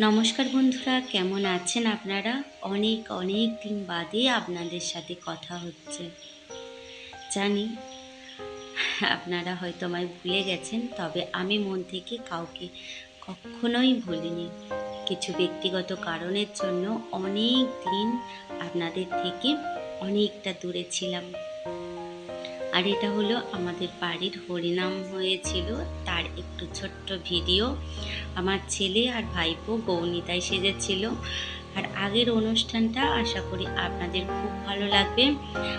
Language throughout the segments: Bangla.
নমস্কার বন্ধুরা, কেমন আছেন আপনারা? অনেক অনেক দিন বাদে আপনাদের সাথে কথা হচ্ছে। জানি আপনারা হয়তো আমায় ভুলে গেছেন, তবে আমি মন থেকে কাউকে কখনোই ভুলিনি। কিছু ব্যক্তিগত কারণের জন্য অনেক দিন আপনাদের থেকে অনেকটা দূরে ছিলাম। আর এটা হলো আমাদের বাড়ির হরিনাম হয়েছিল, তার একটু ছোট্ট ভিডিও। আমার ছেলে আর ভাইপো গৌনিতায় সেজেছিল। আর আগের অনুষ্ঠানটা আশা করি আপনাদের খুব ভালো লাগবে।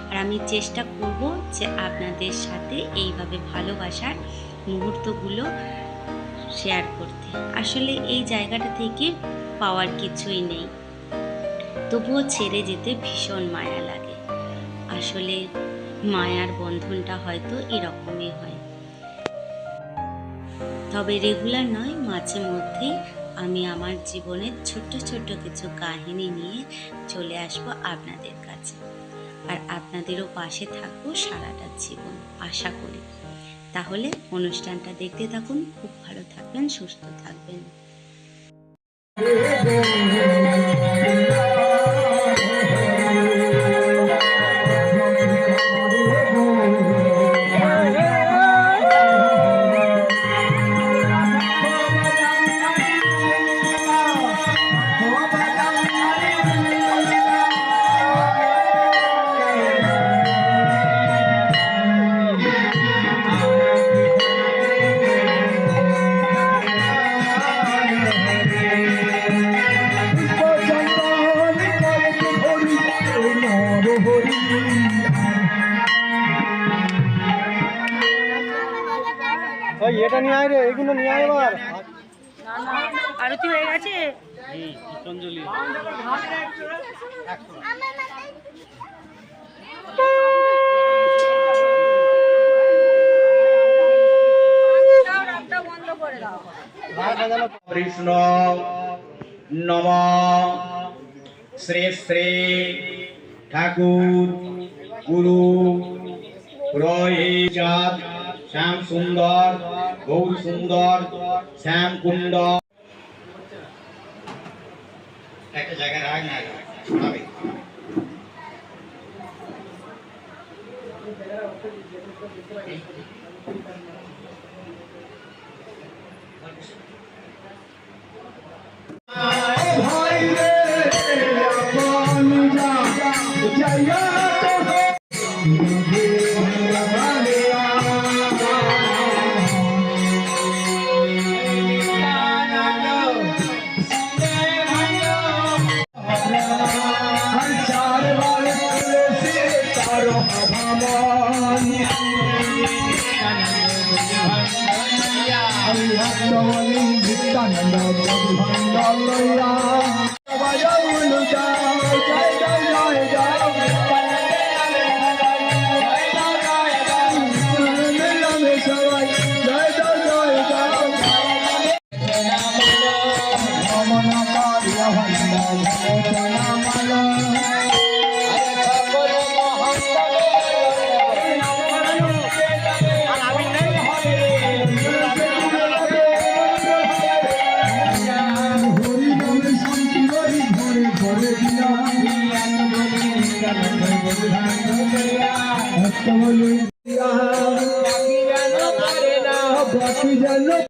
আর আমি চেষ্টা করব যে আপনাদের সাথে এইভাবে ভালোবাসার মুহূর্তগুলো শেয়ার করতে। আসলে এই জায়গাটা থেকে পাওয়ার কিছুই নেই, তবুও ছেড়ে যেতে ভীষণ মায়া লাগে। আসলে মায়ার বন্ধনটা হয়তো এরকমই হয়। তবে রেগুলার নয়, মাঝে মধ্যেই আমি আমার জীবনের ছোট্ট ছোট্ট কিছু কাহিনী নিয়ে চলে আসব আপনাদের কাছে। আর আপনাদেরও পাশে থাকবো সারাটা জীবন আশা করি। তাহলে অনুষ্ঠানটা দেখতে থাকুন। খুব ভালো থাকবেন, সুস্থ থাকবেন। এটা নিয়ে আয় রে, এগুলো নিয়ে আয়। এবার আরতি হয়ে গেছে। পুষ্পাঞ্জলি কৃষ্ণ নম। শ্রী শ্রী ঠাকুর গুরু পুরোহিত শ্যাম সুন্দর গৌর সুন্দর শ্যাম কুণ্ড একটা জায়গায় রাখ না Jai Jai Jai Jai